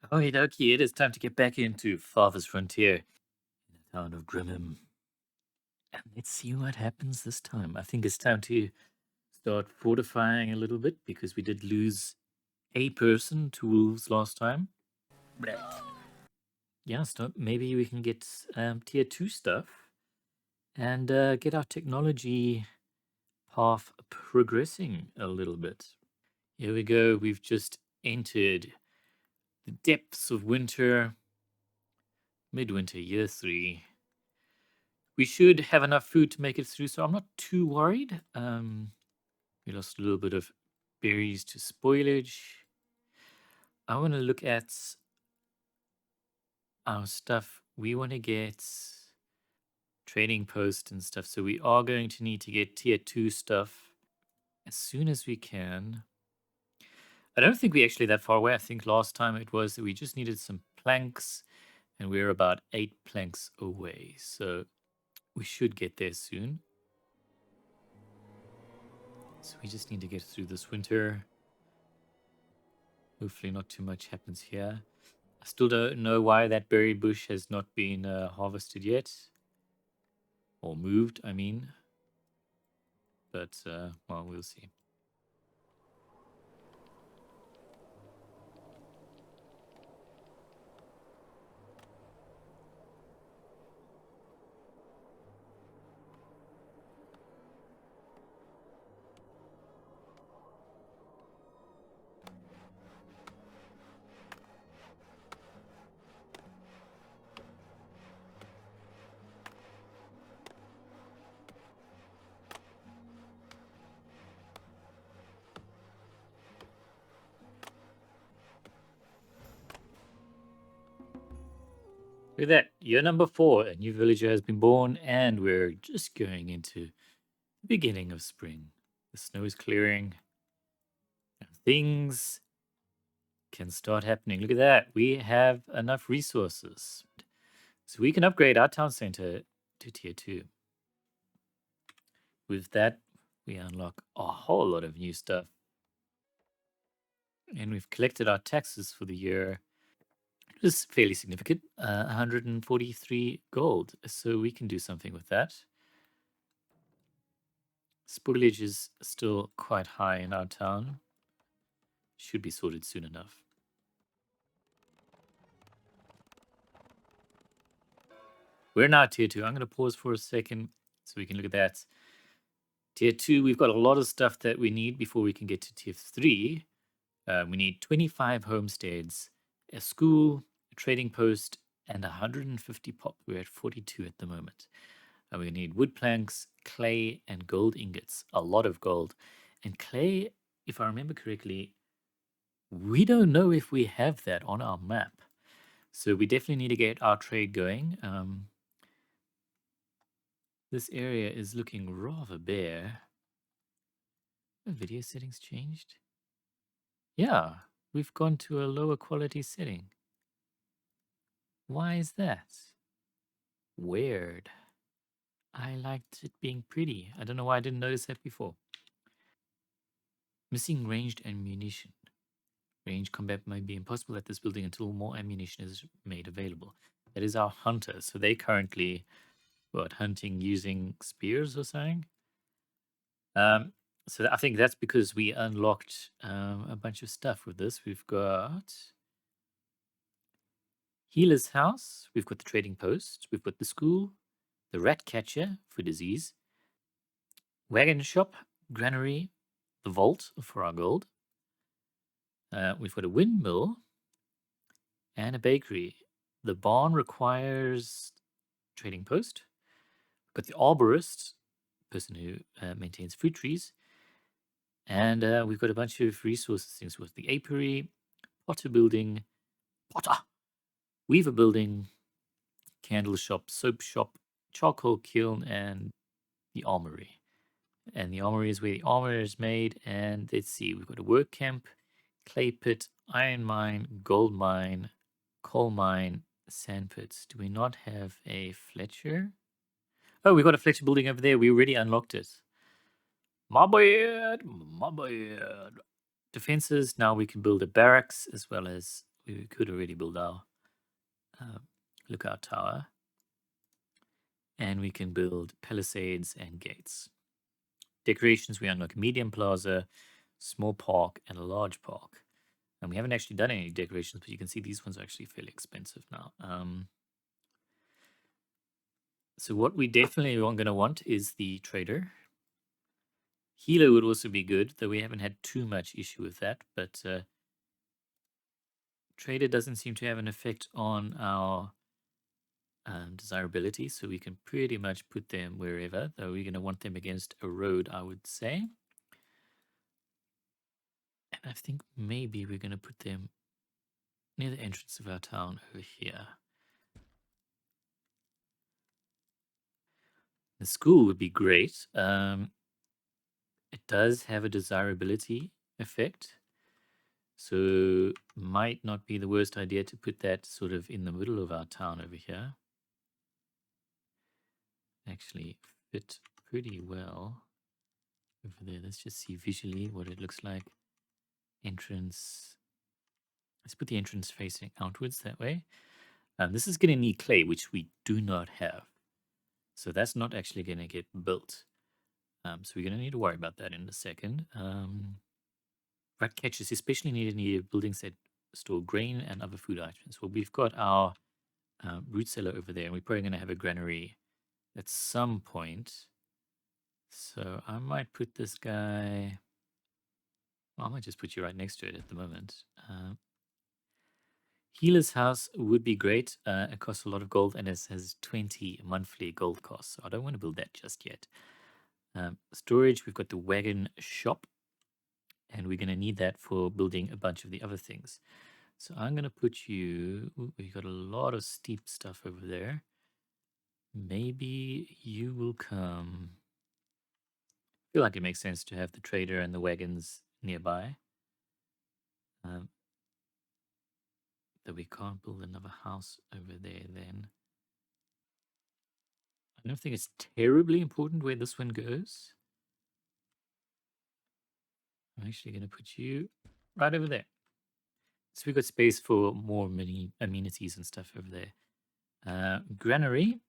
Okie dokie, it is time to get back into Farthest Frontier in the town of Dredham. And let's see what happens this time. I think it's time to start fortifying a little bit because we did lose a person to wolves last time. Right. Yeah, so maybe we can get tier 2 stuff and get our technology path progressing a little bit. Here we go. We've just entered the depths of winter, midwinter, year 3. We should have enough food to make it through, so I'm not too worried. We lost a little bit of berries to spoilage. I want to look at our stuff. We want to get trading post and stuff, so we are going to need to get tier 2 stuff as soon as we can. I don't think we're actually that far away. I think last time it was that we just needed some planks, and we're about 8 planks away, so we should get there soon. So we just need to get through this winter. Hopefully not too much happens here. I still don't know why that berry bush has not been harvested yet. Or moved, I mean. But, well, we'll see. Look at that. Year number 4. A new villager has been born, and we're just going into the beginning of spring. The snow is clearing. And things can start happening. Look at that. We have enough resources. So we can upgrade our town center to tier 2. With that, we unlock a whole lot of new stuff. And we've collected our taxes for the year. It was fairly significant, 143 gold. So we can do something with that. Spoilage is still quite high in our town. Should be sorted soon enough. We're now tier 2. I'm going to pause for a second so we can look at that. Tier 2, we've got a lot of stuff that we need before we can get to tier 3. We need 25 homesteads, a school, a trading post, and 150 pop. We're at 42 at the moment. And we need wood planks, clay, and gold ingots. A lot of gold. And clay, if I remember correctly, we don't know if we have that on our map. So we definitely need to get our trade going. This area is looking rather bare. Have video settings changed? Yeah, we've gone to a lower quality setting. Why is that? Weird. I liked it being pretty. I don't know why I didn't notice that before. Missing ranged ammunition. Range combat might be impossible at this building until more ammunition is made available. That is our hunters. So they currently, hunting using spears or something? So I think that's because we unlocked a bunch of stuff with this. We've got Healer's House. We've got the trading post. We've got the school, the rat catcher for disease, wagon shop, granary, the vault for our gold. We've got a windmill and a bakery. The barn requires trading post. We've got the arborist, person who maintains fruit trees. And we've got a bunch of resources things with the apiary, potter building, weaver building, candle shop, soap shop, charcoal kiln, and the armory. And the armory is where the armor is made. And let's see, we've got a work camp, clay pit, iron mine, gold mine, coal mine, sand pits. Do we not have a Fletcher? Oh, we've got a Fletcher building over there. We already unlocked it. My bad. Defenses. Now we can build a barracks as well as we could already build our lookout tower. And we can build palisades and gates. Decorations, we unlock medium plaza, small park, and a large park. And we haven't actually done any decorations, but you can see these ones are actually fairly expensive now. So what we definitely are going to want is the trader. Healer would also be good, though we haven't had too much issue with that. But trader doesn't seem to have an effect on our desirability, so we can pretty much put them wherever, though we're going to want them against a road, I would say. And I think maybe we're going to put them near the entrance of our town over here. The school would be great. It does have a desirability effect, so might not be the worst idea to put that sort of in the middle of our town over here. Actually fit pretty well over there. Let's just see visually what it looks like. Entrance. Let's put the entrance facing outwards that way. This is going to need clay, which we do not have. So that's not actually going to get built. So we're going to need to worry about that in a second. Rat catchers especially needed buildings that store grain and other food items. Well, we've got our root cellar over there, and we're probably going to have a granary at some point. So I might put this guy... Well, I might just put you right next to it at the moment. Healer's house would be great. It costs a lot of gold, and it has 20 monthly gold costs. So I don't want to build that just yet. Storage, we've got the wagon shop, and we're going to need that for building a bunch of the other things. So I'm going to put you... Ooh, we've got a lot of steep stuff over there. Maybe you will come... I feel like it makes sense to have the trader and the wagons nearby. That we can't build another house over there then. I don't think it's terribly important where this one goes. I'm actually going to put you right over there. So we've got space for more mini amenities and stuff over there. Granary.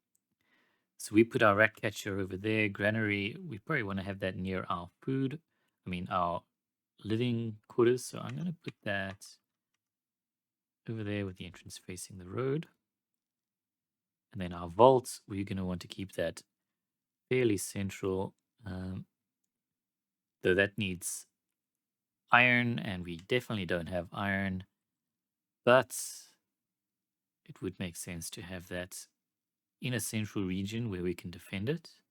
So we put our rat catcher over there. Granary, we probably want to have that near our food. I mean, our living quarters. So I'm going to put that over there with the entrance facing the road. And then our vault, we're going to want to keep that fairly central. Though that needs iron, and we definitely don't have iron. But it would make sense to have that in a central region where we can defend it.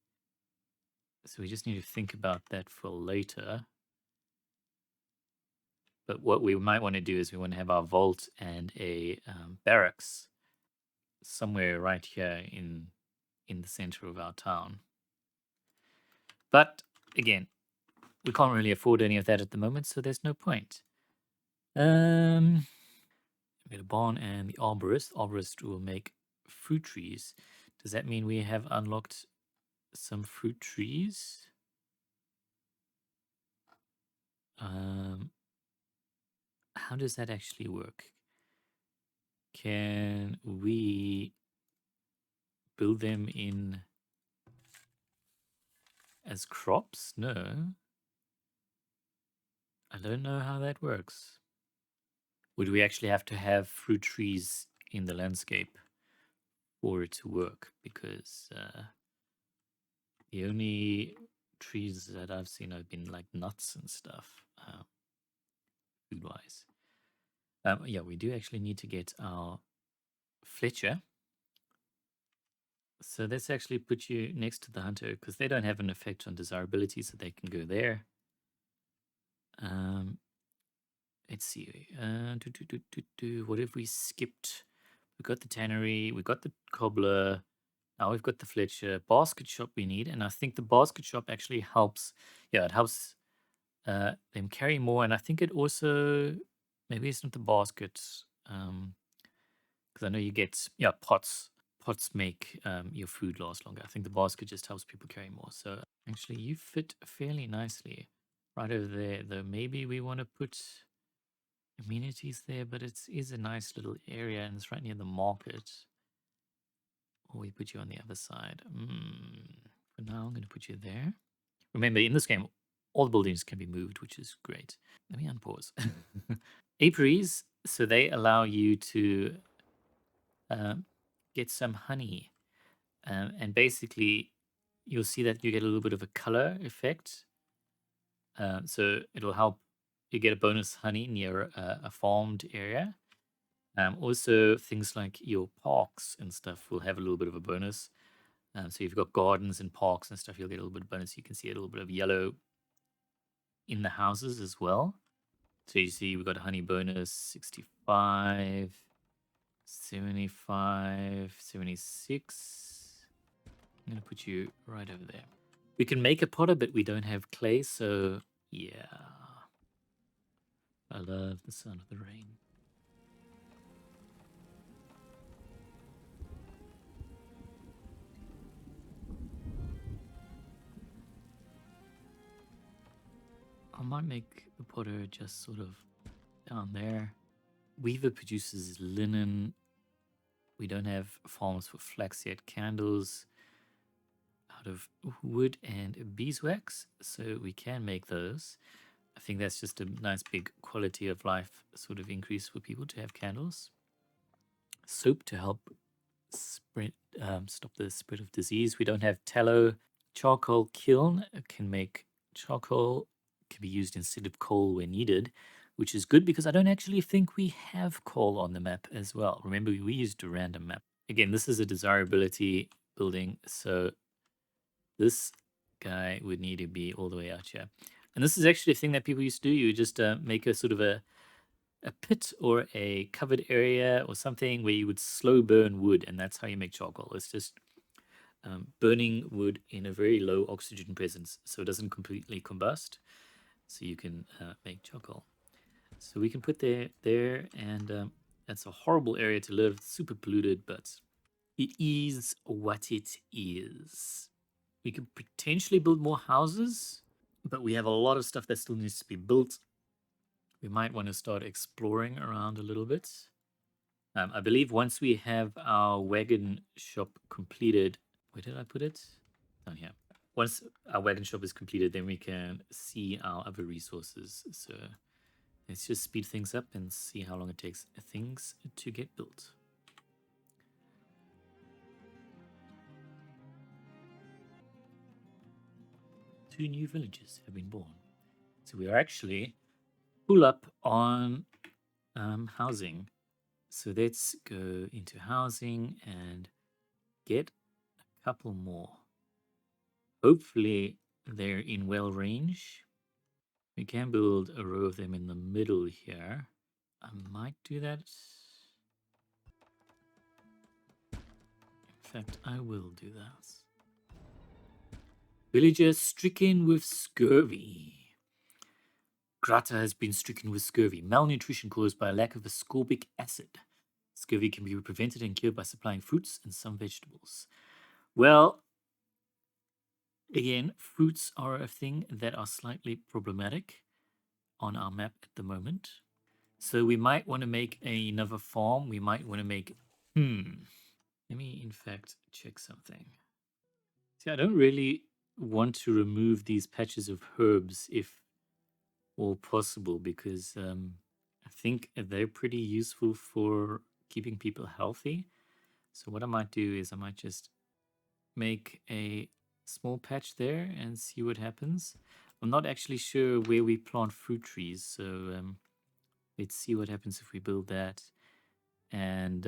So we just need to think about that for later. But what we might want to do is we want to have our vault and a barracks somewhere right here in the center of our town. But again, we can't really afford any of that at the moment, so there's no point. We got a barn and the arborist. Arborist will make fruit trees. Does that mean we have unlocked some fruit trees? How does that actually work? Can we build them in as crops? No. I don't know how that works. Would we actually have to have fruit trees in the landscape for it to work? Because the only trees that I've seen have been like nuts and stuff, food-wise. Yeah, we do actually need to get our Fletcher. So let's actually put you next to the hunter because they don't have an effect on desirability, so they can go there. Let's see. What have we skipped? We got the tannery, we got the cobbler. Now we've got the Fletcher. Basket shop we need, and I think the basket shop actually helps. Yeah, it helps them carry more, and I think it also maybe it's not the baskets because I know you get pots. Pots make your food last longer. I think the basket just helps people carry more. So actually, you fit fairly nicely right over there. Though maybe we want to put amenities there, but it is a nice little area and it's right near the market. Or we put you on the other side. For now, I'm going to put you there. Remember, in this game, all the buildings can be moved, which is great. Let me unpause. Apiaries, so they allow you to get some honey. And basically, you'll see that you get a little bit of a color effect. So it'll help you get a bonus honey near a farmed area. Also, things like your parks and stuff will have a little bit of a bonus. So you've got gardens and parks and stuff, you'll get a little bit of bonus. You can see a little bit of yellow in the houses as well. So you see we've got a honey bonus 65, 75, 76. I'm going to put you right over there. We can make a potter, but we don't have clay, so yeah. I love the sound of the rain. I might make the potter just sort of down there. Weaver produces linen. We don't have farms for flax yet. Candles out of wood and beeswax, so we can make those. I think that's just a nice big quality of life sort of increase for people to have candles. Soap to help spread, stop the spread of disease. We don't have tallow. Charcoal kiln can make charcoal, can be used instead of coal when needed, which is good because I don't actually think we have coal on the map as well. Remember, we used a random map. Again, this is a desirability building, so this guy would need to be all the way out here. And this is actually a thing that people used to do. You just make a sort of a pit or a covered area or something where you would slow burn wood, and that's how you make charcoal. It's just burning wood in a very low oxygen presence, so it doesn't completely combust, so you can make charcoal. So we can put there, and that's a horrible area to live, super polluted, but it is what it is. We could potentially build more houses, but we have a lot of stuff that still needs to be built. We might want to start exploring around a little bit. I believe once we have our wagon shop completed, where did I put it? Down here. Once our wagon shop is completed, then we can see our other resources. So let's just speed things up and see how long it takes things to get built. Two new villages have been born. So we are actually full up on housing. So let's go into housing and get a couple more. Hopefully they're in well range. We can build a row of them in the middle here. I might do that. In fact, I will do that. Villager stricken with scurvy. Grata has been stricken with scurvy, malnutrition caused by a lack of ascorbic acid. Scurvy can be prevented and cured by supplying fruits and some vegetables. Well, again, fruits are a thing that are slightly problematic on our map at the moment. So we might want to make another farm. We might want to make... Let me, in fact, check something. See, I don't really want to remove these patches of herbs if all possible, because I think they're pretty useful for keeping people healthy. So what I might do is I might just make a small patch there and see what happens. I'm not actually sure where we plant fruit trees, so let's see what happens if we build that and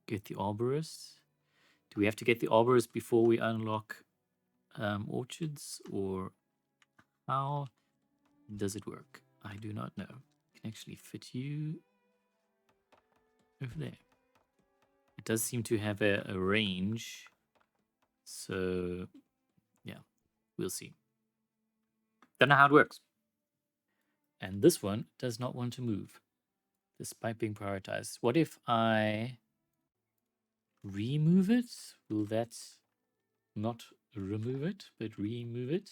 get the arborist. Do we have to get the arborist before we unlock orchards, or how does it work? I do not know. I can actually fit you over there. It does seem to have a range, so yeah, we'll see. Don't know how it works. And this one does not want to move, despite being prioritized. What if I remove it? Will that not remove it, but remove it?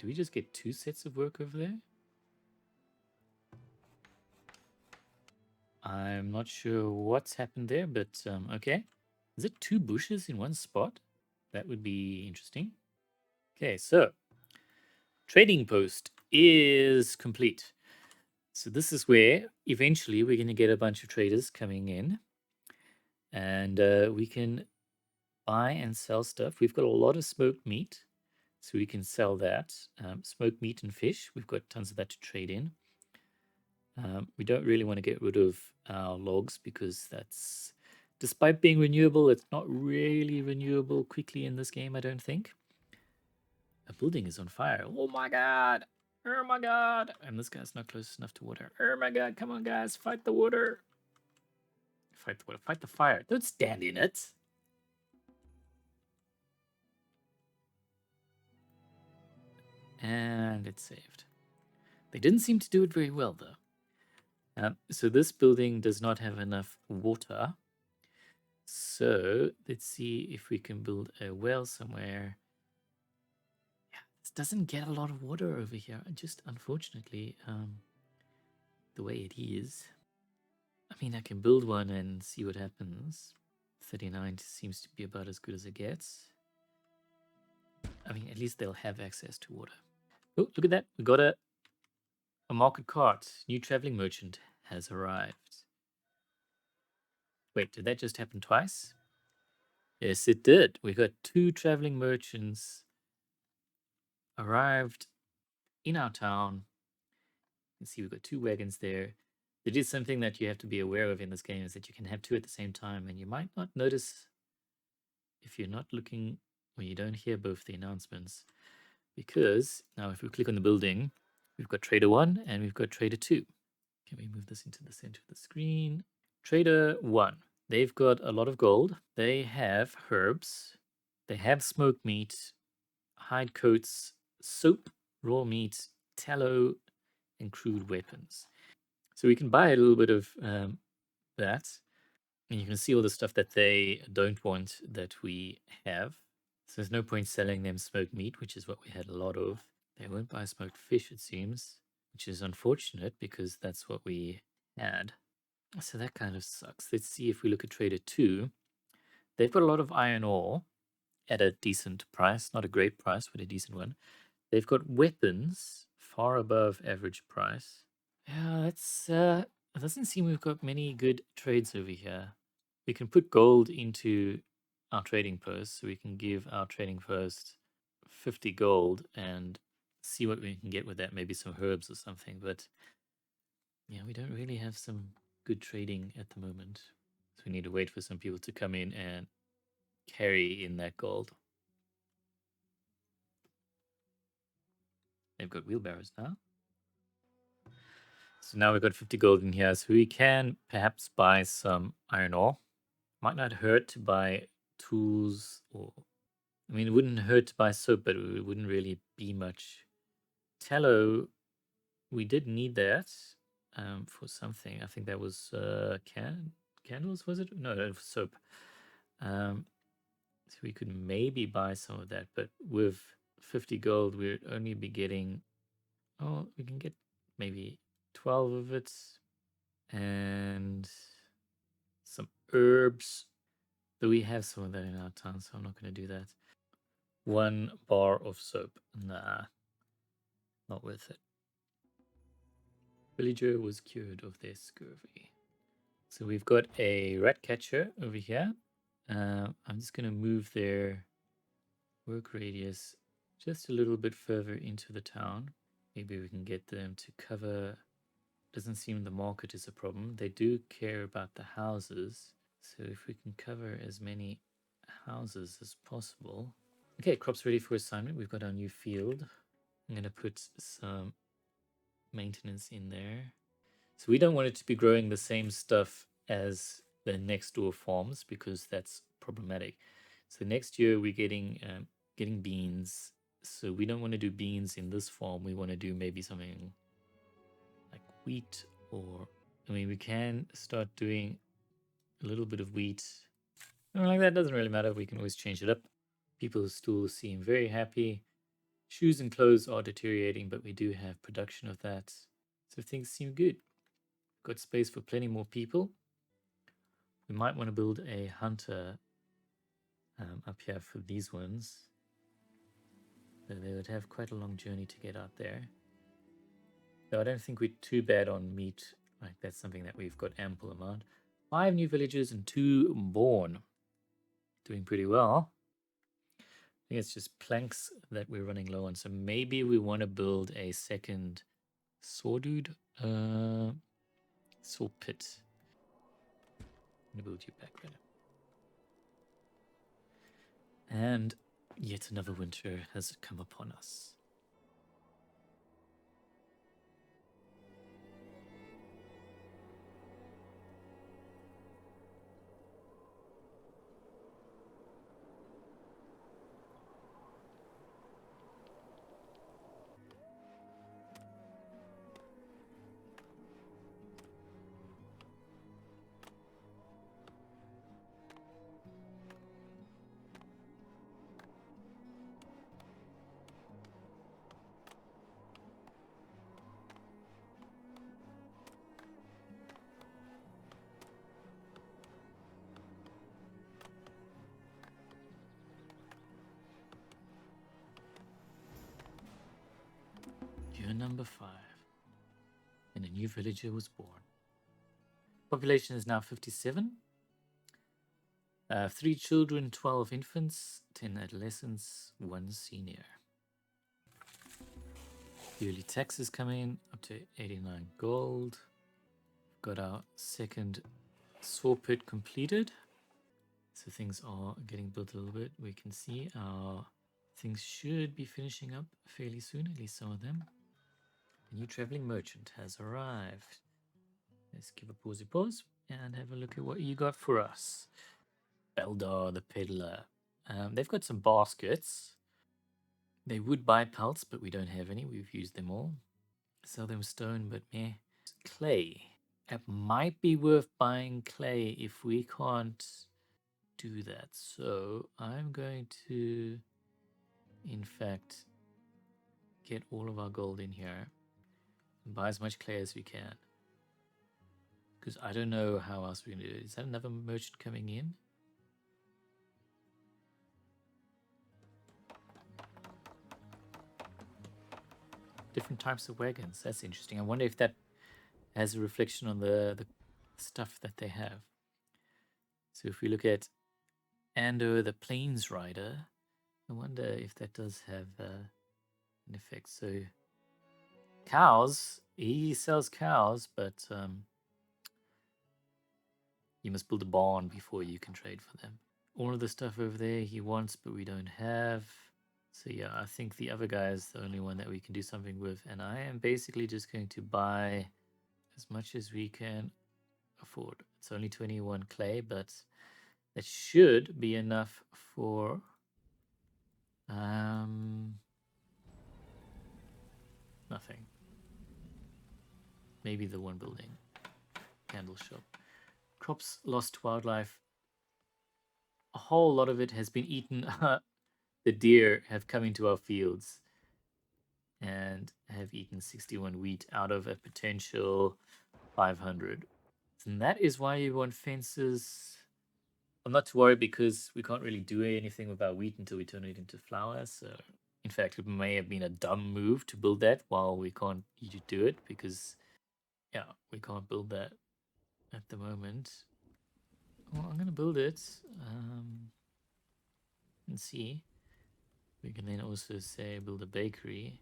do we just get 2 sets of work over there? I'm not sure what's happened there, but okay. Is it 2 bushes in one spot? That would be interesting. Okay, so trading post is complete. So this is where eventually we're going to get a bunch of traders coming in, and we can buy and sell stuff. We've got a lot of smoked meat, so we can sell that. Smoked meat and fish, we've got tons of that to trade in. We don't really want to get rid of our logs because that's, despite being renewable, it's not really renewable quickly in this game, I don't think. A building is on fire. Oh my god! Oh my god! And this guy's not close enough to water. Oh my god, come on guys, fight the water! Fight the water, fight the fire. Don't stand in it! And it's saved. They didn't seem to do it very well though. So this building does not have enough water. So let's see if we can build a well somewhere. Yeah, this doesn't get a lot of water over here. Just unfortunately, the way it is. I mean, I can build one and see what happens. 39 seems to be about as good as it gets. I mean, at least they'll have access to water. Oh, look at that. We got a market cart. New traveling merchant has arrived. Wait, did that just happen twice? Yes, it did. We got 2 traveling merchants arrived in our town. You can see we've got 2 wagons there. It is something that you have to be aware of in this game, is that you can have 2 at the same time, and you might not notice if you're not looking or you don't hear both the announcements. Because now if we click on the building, we've got Trader 1 and we've got Trader 2. Can we move this into the center of the screen? Trader 1. They've got a lot of gold. They have herbs. They have smoked meat, hide coats, soap, raw meat, tallow, and crude weapons. So we can buy a little bit of that. And you can see all the stuff that they don't want that we have. So there's no point selling them smoked meat, which is what we had a lot of. They won't buy smoked fish, it seems, which is unfortunate because that's what we had. So that kind of sucks. Let's see if we look at Trader 2. They've got a lot of iron ore at a decent price. Not a great price, but a decent one. They've got weapons far above average price. Yeah, that's it doesn't seem we've got many good trades over here. We can put gold into our trading post, so we can give our trading post 50 gold and see what we can get with that. Maybe some herbs or something. But yeah, we don't really have some good trading at the moment. So we need to wait for some people to come in and carry in that gold. They've got wheelbarrows now. So now we've got 50 gold in here. So we can perhaps buy some iron ore. Might not hurt to buy tools, or I mean, it wouldn't hurt to buy soap, but it wouldn't really be much. Tallow, we did need that for something. I think that was candles, was it? No, that was soap. So we could maybe buy some of that, but with 50 gold, we'd only be getting, oh, we can get maybe 12 of it and some herbs. But we have some of that in our town, so I'm not going to do that. 1 bar of soap. Nah, not worth it. Villager was cured of their scurvy. So we've got a rat catcher over here. I'm just going to move their work radius just a little bit further into the town. Maybe we can get them to cover. Doesn't seem the market is a problem. They do care about the houses. So if we can cover as many houses as possible. Okay, crops ready for assignment. We've got our new field. I'm going to put some maintenance in there. So we don't want it to be growing the same stuff as the next door farms because that's problematic. So next year we're getting beans. So we don't want to do beans in this farm. We want to do maybe something like wheat, or I mean we can start doing a little bit of wheat. Like that doesn't really matter. We can always change it up. People still seem very happy. Shoes and clothes are deteriorating, but we do have production of that. So things seem good. Got space for plenty more people. We might want to build a hunter up here for these ones. So they would have quite a long journey to get out there. Though I don't think we're too bad on meat. Like, that's something that we've got ample amount. 5 new villages and 2 born. Doing pretty well. I think it's just planks that we're running low on. So maybe we want to build a second saw dude. Saw pit. I'm going to build you back there. And yet another winter has come upon us. Year number 5. And a new villager was born. Population is now 57. 3 children, 12 infants, 10 adolescents, 1 senior. Yearly taxes coming in up to 89 gold. Got our second saw pit completed. So things are getting built a little bit. We can see our things should be finishing up fairly soon, at least some of them. A new traveling merchant has arrived. Let's give a pause and have a look at what you got for us. Eldar the peddler. They've got some baskets. They would buy pelts, but we don't have any. We've used them all. Sell them stone, but meh. Clay. It might be worth buying clay if we can't do that. So I'm going to, in fact, get all of our gold in here and buy as much clay as we can. Because I don't know how else we're going to do it. Is that another merchant coming in? Different types of wagons. That's interesting. I wonder if that has a reflection on the stuff that they have. So if we look at Ando the Plains Rider, I wonder if that does have an effect. So cows, he sells cows, but you must build a barn before you can trade for them. All of the stuff over there he wants, but we don't have. So yeah, I think the other guy is the only one that we can do something with. And I am basically just going to buy as much as we can afford. It's only 21 clay, but that should be enough for nothing. Maybe the one building. Candle shop. Crops lost to wildlife. A whole lot of it has been eaten. The deer have come into our fields and have eaten 61 wheat out of a potential 500. And that is why you want fences. I'm not too worried because we can't really do anything with our wheat until we turn it into flour. So, in fact, it may have been a dumb move to build that while we can't do it because, yeah, we can't build that at the moment. Well, I'm going to build it and see. We can then also say build a bakery.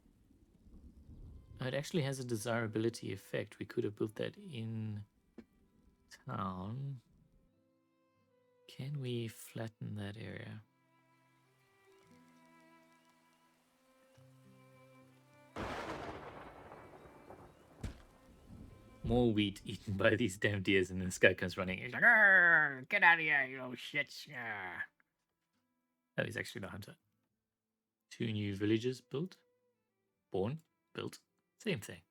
It actually has a desirability effect. We could have built that in town. Can we flatten that area? More wheat eaten by these damn deers, and this guy comes running. He's like, get out of here, you little shits. Oh, he's actually the hunter. 2 new villages built. Born, built. Same thing.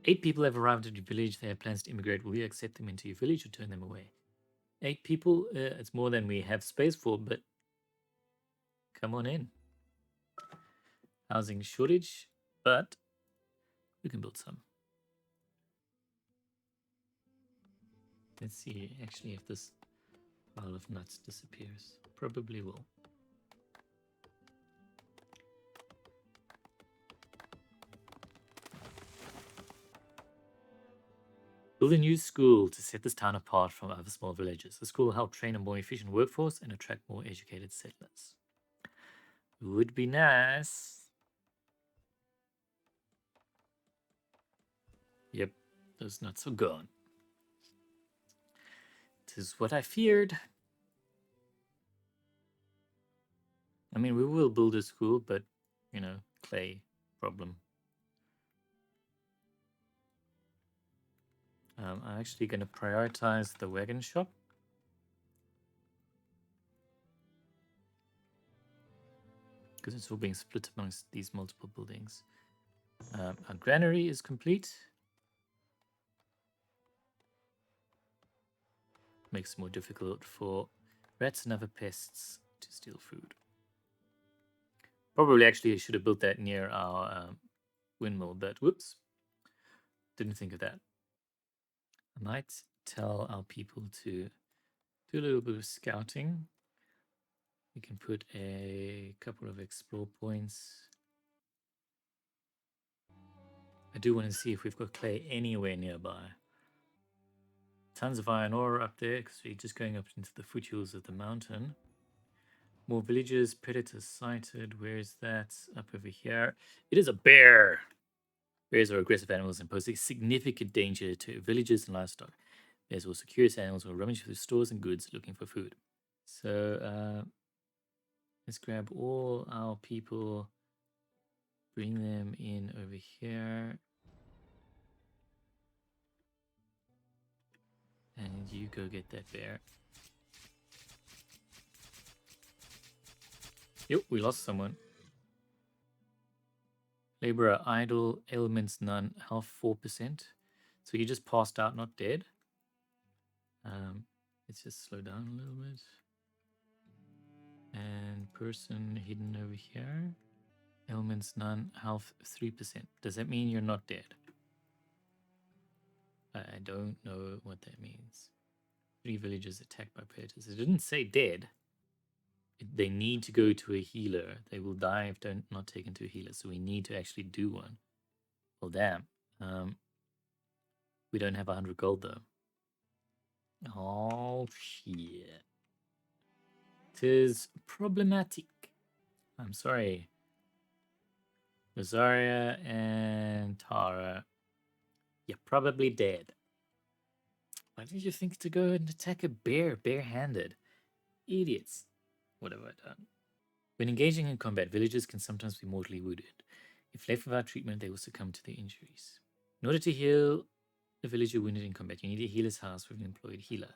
8 people have arrived at your village. They have plans to immigrate. Will you accept them into your village or turn them away? 8 people, it's more than we have space for, but come on in. housing shortage, but we can build some. Let's see actually if this pile of nuts disappears. Probably will. Build a new school to set this town apart from other small villages. The school will help train a more efficient workforce and attract more educated settlers. Would be nice. Yep, those nuts are gone. 'Tis what I feared. I mean, we will build a school, but, you know, clay problem. I'm actually going to prioritize the wagon shop. Because it's all being split amongst these multiple buildings. Our granary is complete. Makes it more difficult for rats and other pests to steal food. Probably actually I should have built that near our windmill, but whoops. Didn't think of that. I might tell our people to do a little bit of scouting. We can put a couple of explore points. I do want to see if we've got clay anywhere nearby. Tons of iron ore up there because we're just going up into the foothills of the mountain. More villages, predators sighted. Where is that? Up over here. It is a bear. Bears are aggressive animals and pose a significant danger to villages and livestock. Bears also curious animals who rummage through stores and goods looking for food. So let's grab all our people, bring them in over here. And you go get that bear. Yep, we lost someone. Laborer idle, ailments none, health 4%. So you just passed out, not dead. Let's just slow down a little bit. And person hidden over here. Ailments none, health 3%. Does that mean you're not dead? I don't know what that means. 3 villagers attacked by predators. It didn't say dead. They need to go to a healer. They will die if they're not taken to a healer. So we need to actually do one. Well, damn. We don't have 100 gold though. Oh shit. 'Tis problematic. I'm sorry. Rosaria and Tara. You're probably dead. Why did you think to go and attack a bear barehanded? Idiots. What have I done? When engaging in combat, villagers can sometimes be mortally wounded. If left without treatment, they will succumb to their injuries. In order to heal a villager wounded in combat, you need a healer's house with an employed healer.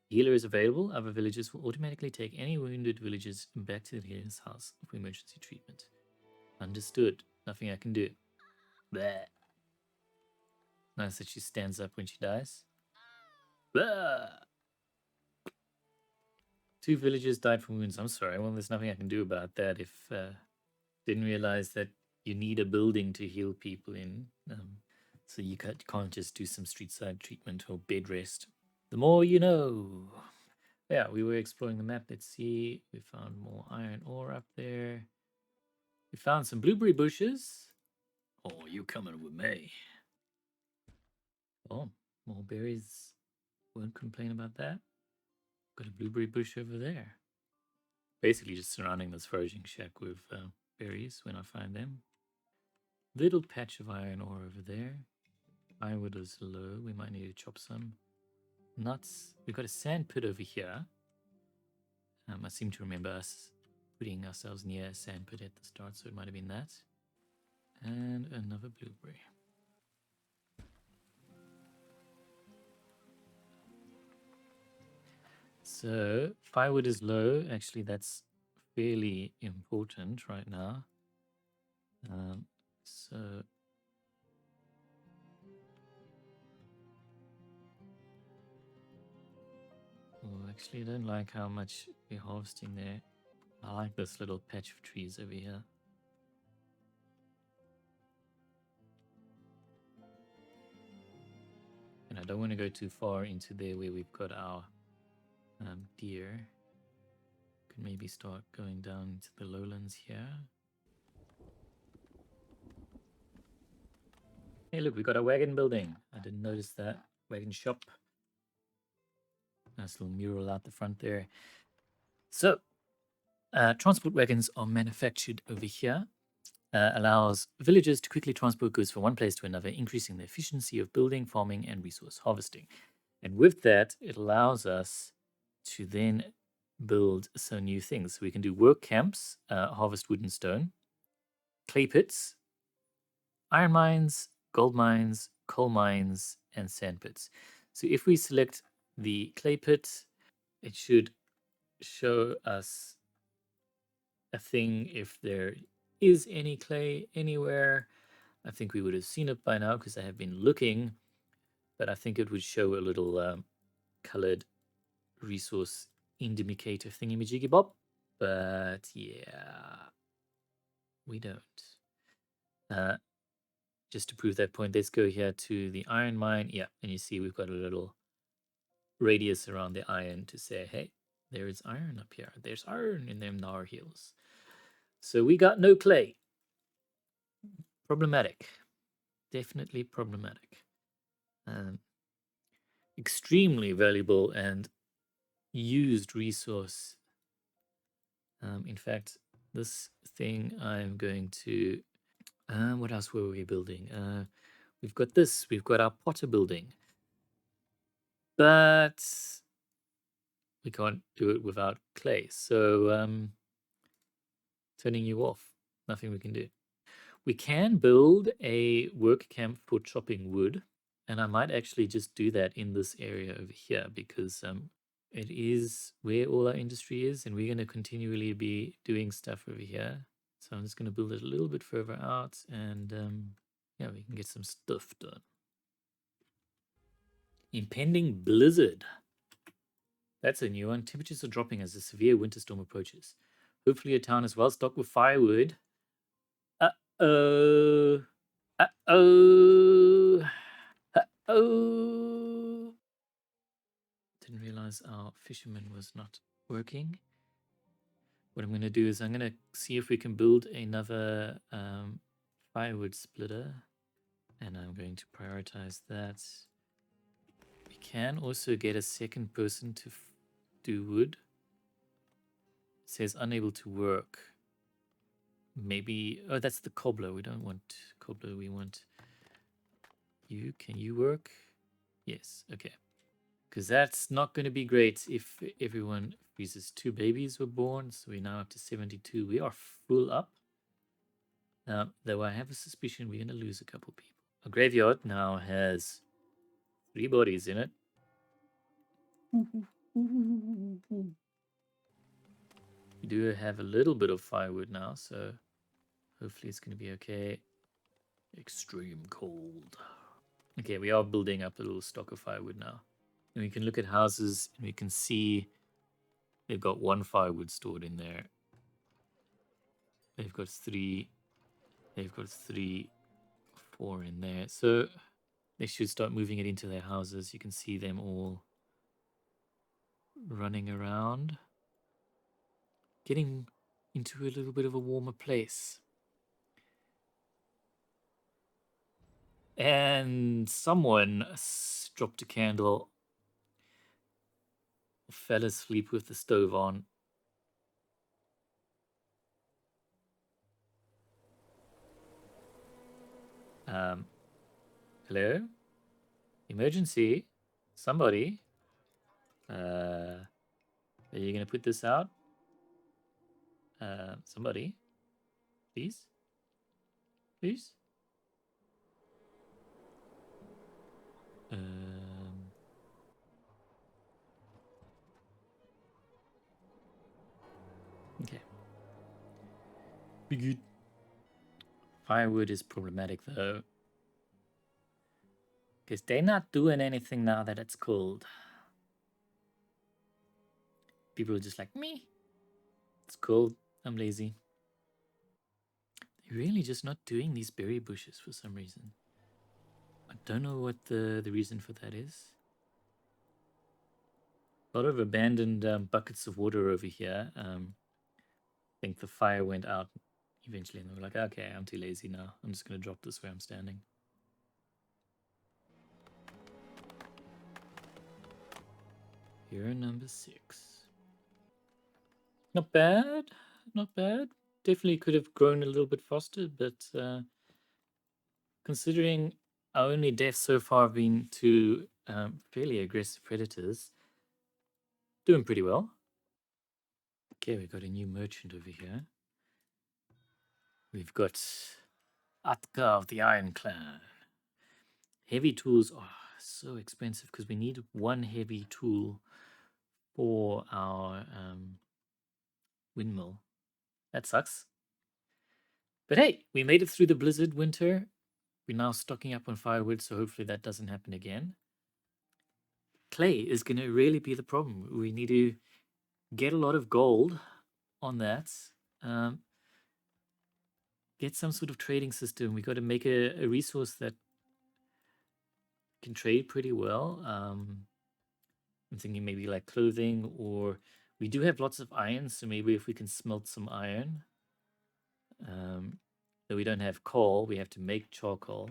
The healer is available. Other villagers will automatically take any wounded villagers back to the healer's house for emergency treatment. Understood. Nothing I can do. Bleh. Nice that she stands up when she dies. Blah. 2 villagers died from wounds. I'm sorry. Well, there's nothing I can do about that. If didn't realize that you need a building to heal people in, so you can't just do some street side treatment or bed rest. The more you know. Yeah, we were exploring the map. Let's see. We found more iron ore up there. We found some blueberry bushes. Oh, you coming with me? Oh, more berries. Won't complain about that. Got a blueberry bush over there. Basically just surrounding this foraging shack with berries when I find them. Little patch of iron ore over there. Ironwood is low. We might need to chop some. Nuts. We've got a sand pit over here. I seem to remember us putting ourselves near a sand pit at the start, so it might have been that. And another blueberry. So firewood is low. Actually, that's fairly important right now. So actually, I don't like how much we're harvesting there. I like this little patch of trees over here. And I don't want to go too far into there where we've got our deer. Could maybe start going down into the lowlands here. Hey, look, we got a wagon building. I didn't notice that. Wagon shop. Nice little mural out the front there. So, transport wagons are manufactured over here. Allows villagers to quickly transport goods from one place to another, increasing the efficiency of building, farming, and resource harvesting. And with that, it allows us to then build some new things. We can do work camps, harvest wood and stone, clay pits, iron mines, gold mines, coal mines, and sand pits. So if we select the clay pit, it should show us a thing if there is any clay anywhere. I think we would have seen it by now because I have been looking, but I think it would show a little colored resource indicator thingy-majiggy bob. But yeah, we don't. Just to prove that point, let's go here to the iron mine. Yeah, and you see we've got a little radius around the iron to say, hey, there is iron up here. There's iron in them Nar Hills. So we got no clay. Problematic. Definitely problematic. Extremely valuable and used resource. In fact, this thing I'm going to... what else were we building? We've got this. We've got our potter building. But we can't do it without clay. So turning you off. Nothing we can do. We can build a work camp for chopping wood. And I might actually just do that in this area over here because it is where all our industry is, and we're going to continually be doing stuff over here. So I'm just going to build it a little bit further out, and yeah, we can get some stuff done. Impending blizzard. That's a new one. Temperatures are dropping as a severe winter storm approaches. Hopefully your town is well stocked with firewood. Uh-oh. Uh-oh. Uh-oh. Didn't realize our fisherman was not working. What I'm going to do is I'm going to see if we can build another firewood splitter. And I'm going to prioritize that. We can also get a second person to do wood. It says unable to work. Maybe... Oh, that's the cobbler. We don't want cobbler. We want you. Can you work? Yes. Okay. Because that's not going to be great if everyone freezes. 2 babies were born, so we're now up to 72. We are full up. Now, though I have a suspicion we're going to lose a couple people. Our graveyard now has 3 bodies in it. We do have a little bit of firewood now, so hopefully it's going to be okay. Extreme cold. Okay, we are building up a little stock of firewood now. And we can look at houses and we can see they've got 1 firewood stored in there. They've got 3. They've got 3, 4 in there. So they should start moving it into their houses. You can see them all running around, getting into a little bit of a warmer place. And someone dropped a candle, fell asleep with the stove on. Hello? Emergency? Somebody? Are you going to put this out? Somebody? Please? Please? Okay. Be good. Firewood is problematic though. Because they're not doing anything now that it's cold. People are just like, me. It's cold. I'm lazy. They're really just not doing these berry bushes for some reason. I don't know what the reason for that is. A lot of abandoned buckets of water over here. I think the fire went out eventually, and they were like, okay, I'm too lazy now. I'm just going to drop this where I'm standing. Hero number 6. Not bad. Not bad. Definitely could have grown a little bit faster, but considering our only deaths so far have been to fairly aggressive predators, doing pretty well. Okay, we got a new merchant over here. We've got Atka of the Iron Clan. Heavy tools are so expensive because we need one heavy tool for our windmill. That sucks. But hey, we made it through the blizzard winter. We're now stocking up on firewood, so hopefully that doesn't happen again. Clay is going to really be the problem. We need to get a lot of gold on that. Get some sort of trading system. We got to make a resource that can trade pretty well. I'm thinking maybe like clothing, or we do have lots of iron, so maybe if we can smelt some iron. Though we don't have coal, we have to make charcoal.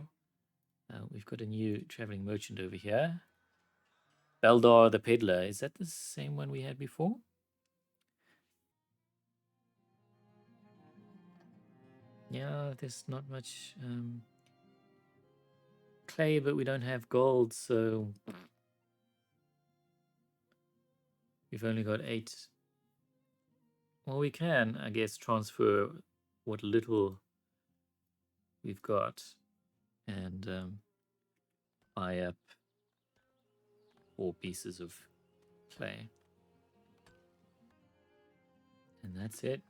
We've got a new traveling merchant over here. Beldar the Peddler. Is that the same one we had before? Yeah, there's not much clay, but we don't have gold, so we've only got 8. Well, we can, I guess, transfer what little we've got and buy up 4 pieces of clay. And that's it.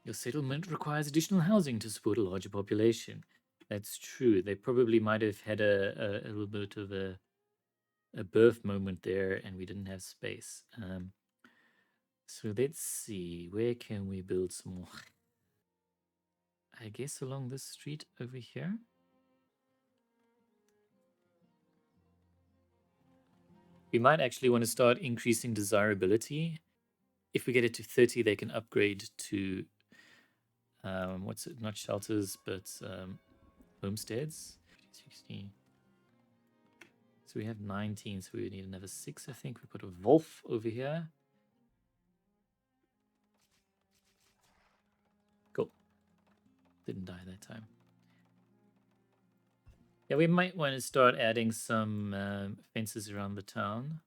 Your settlement requires additional housing to support a larger population. That's true. They probably might have had a little bit of a birth moment there, and we didn't have space. So let's see. Where can we build some more? I guess along this street over here. We might actually want to start increasing desirability. If we get it to 30, they can upgrade to what's it? Not shelters, but homesteads. 60. So we have 19, so we need another 6, I think. We put a wolf over here. Cool. Didn't die that time. Yeah, we might want to start adding some fences around the town.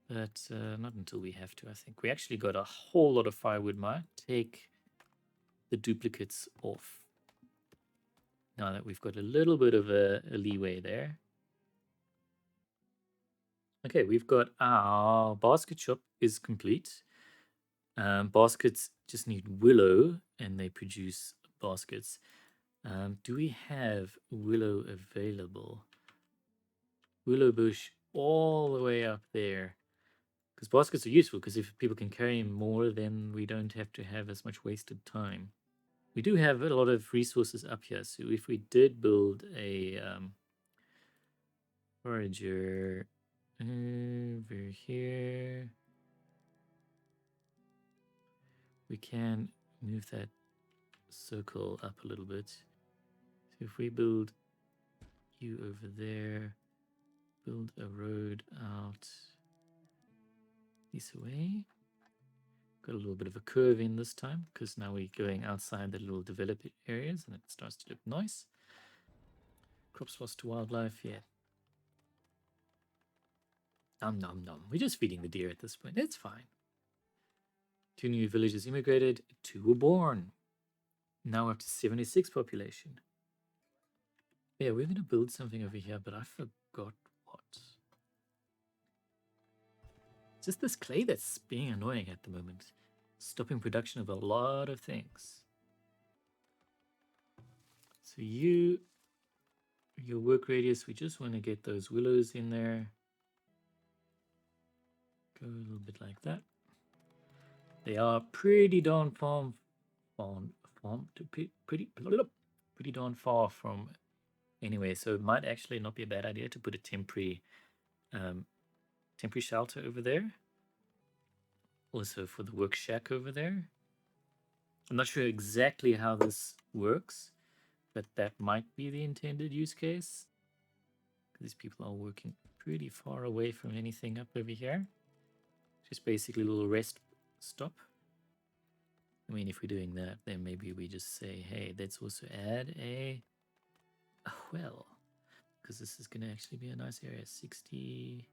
But not until we have to, I think. We actually got a whole lot of firewood, Mark. Take the duplicates off. Now that we've got a little bit of a leeway there. Okay, we've got our basket shop is complete. Baskets just need willow, and they produce baskets. Do we have willow available? Willow bush all the way up there. Because baskets are useful, because if people can carry more, then we don't have to have as much wasted time. We do have a lot of resources up here, so if we did build a forager over here, we can move that circle up a little bit. So if we build you over there, build a road out this way. Got a little bit of a curve in this time, because now we're going outside the little developed areas and it starts to look nice. Crops lost to wildlife, yeah. Nom nom nom. We're just feeding the deer at this point. It's fine. 2 new villages immigrated, 2 were born. Now up to 76 population. Yeah, we're going to build something over here, but I forgot what. It's just this clay that's being annoying at the moment. Stopping production of a lot of things. So your work radius, we just want to get those willows in there. Go a little bit like that. They are pretty darn pretty darn far from anyway. So it might actually not be a bad idea to put a temporary shelter over there. Also for the work shack over there. I'm not sure exactly how this works, but that might be the intended use case. These people are working pretty far away from anything up over here. Just basically a little rest stop. I mean, if we're doing that, then maybe we just say, hey, let's also add a well, because this is going to actually be a nice area. 60,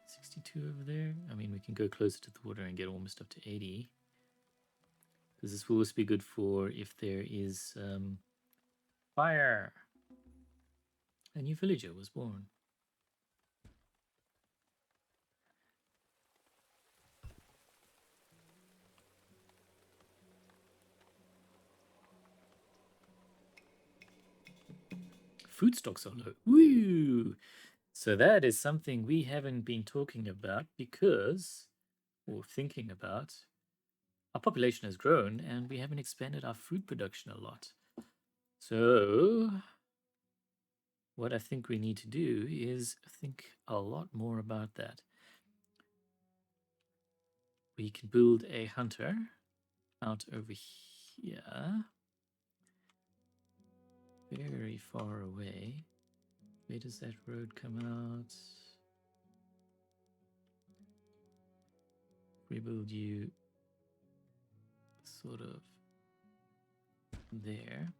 62 over there. I mean, we can go closer to the water and get almost up to 80. Because this will also be good for if there is fire. A new villager was born. Food stocks are low. Woo! So that is something we haven't been talking about because, or thinking about, our population has grown and we haven't expanded our food production a lot. So what I think we need to do is think a lot more about that. We can build a hunter out over here. Very far away. Where does that road come out? Rebuild you sort of there.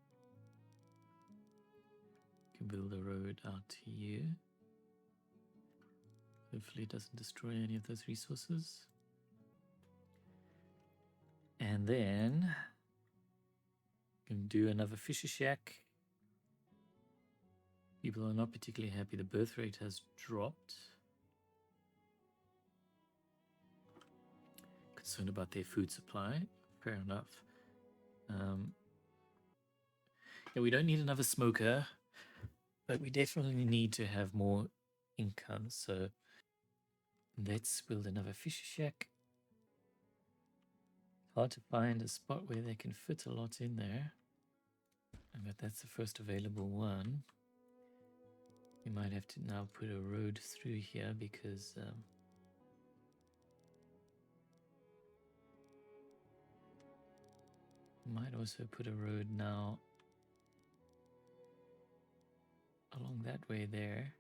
Can build a road out to you. Hopefully it doesn't destroy any of those resources. And then can do another fisher shack. People are not particularly happy. The birth rate has dropped. Concerned about their food supply. Fair enough. Yeah, we don't need another smoker, but we definitely need to have more income. So let's build another fisher shack. Hard to find a spot where they can fit a lot in there. But that's the first available one. We might have to now put a road through here because might also put a road now along that way there.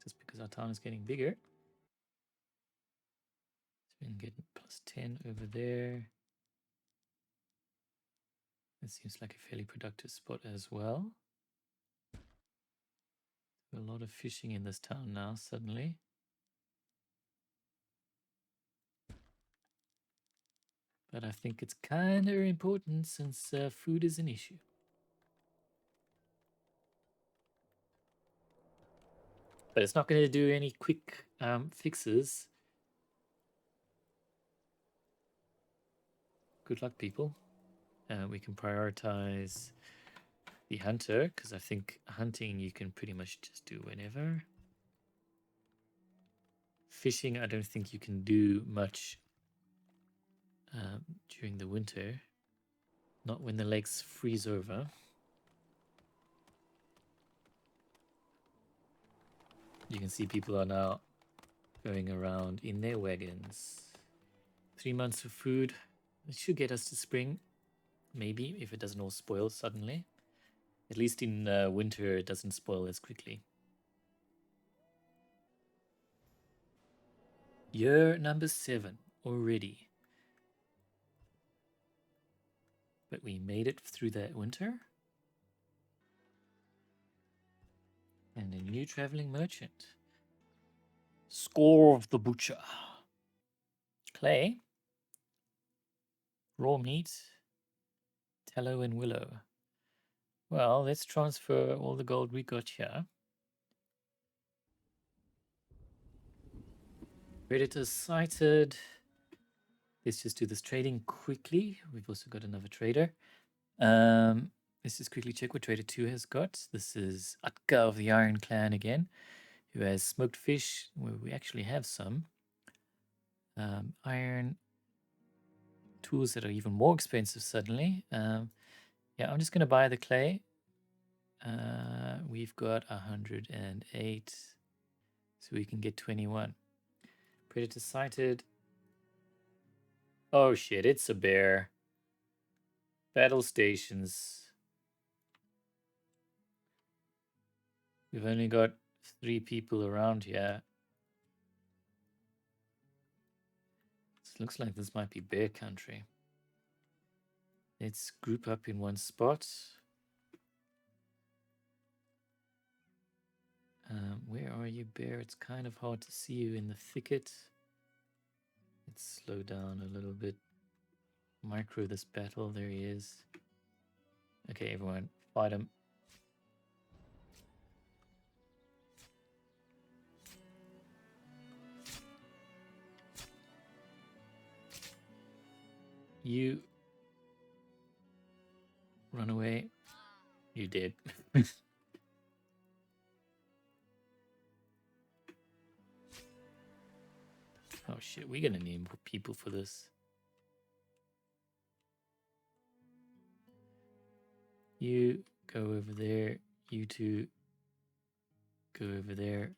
Just because our town is getting bigger. So we can get plus 10 over there. That seems like a fairly productive spot as well. A lot of fishing in this town now, suddenly. But I think it's kind of important since food is an issue. But it's not going to do any quick fixes. Good luck, people. We can prioritize the hunter, because I think hunting you can pretty much just do whenever. Fishing, I don't think you can do much during the winter. Not when the lakes freeze over. You can see people are now going around in their wagons. 3 months of food. It should get us to spring. Maybe, if it doesn't all spoil suddenly. At least in winter, it doesn't spoil as quickly. Year number 7 already. But we made it through that winter. And a new traveling merchant. Score of the Butcher. Clay. Raw meat. Tallow and willow. Well, let's transfer all the gold we got here. Predators sighted. Let's just do this trading quickly. We've also got another trader. Let's just quickly check what Trader 2 has got. This is Atka of the Iron Clan again, who has smoked fish, where we actually have some. Iron, tools that are even more expensive suddenly. Yeah, I'm just going to buy the clay. We've got 108, so we can get 21. Predator sighted. Oh shit, it's a bear. Battle stations. We've only got 3 people around here. This looks like this might be bear country. Let's group up in one spot. Where are you, bear? It's kind of hard to see you in the thicket. Let's slow down a little bit. Micro this battle. There he is. Okay, everyone, fight him. You run away. You did. Oh shit, we're gonna need more people for this. You go over there. You two go over there.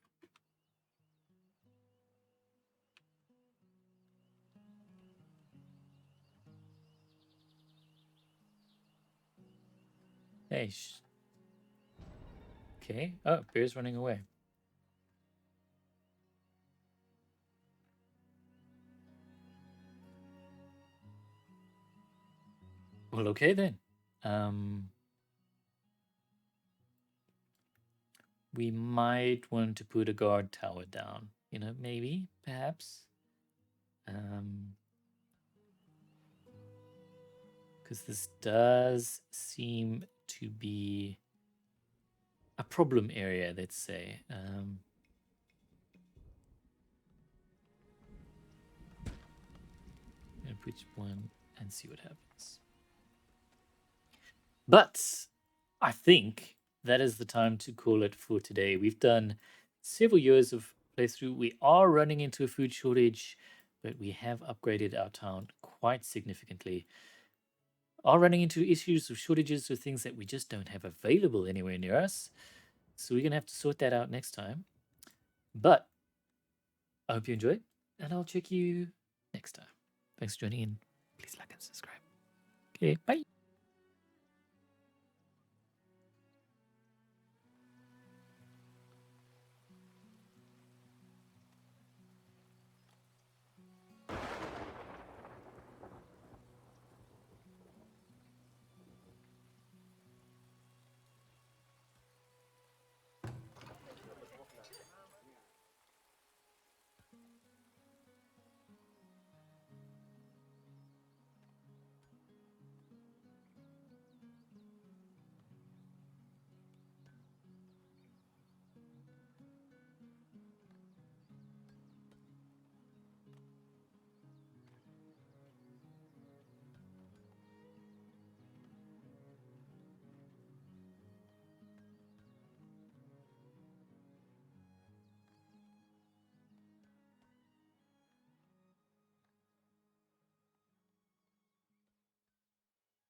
Hey. Okay. Oh, bear's running away. Well, okay then. We might want to put a guard tower down. You know, maybe, perhaps. Because this does seem to be a problem area, let's say. I'm gonna put one and see what happens. But I think that is the time to call it for today. We've done several years of playthrough. We are running into a food shortage, but we have upgraded our town quite significantly. Are running into issues of shortages of things that we just don't have available anywhere near us. So we're going to have to sort that out next time. But I hope you enjoyed, and I'll check you next time. Thanks for joining in. Please like and subscribe. Okay, bye.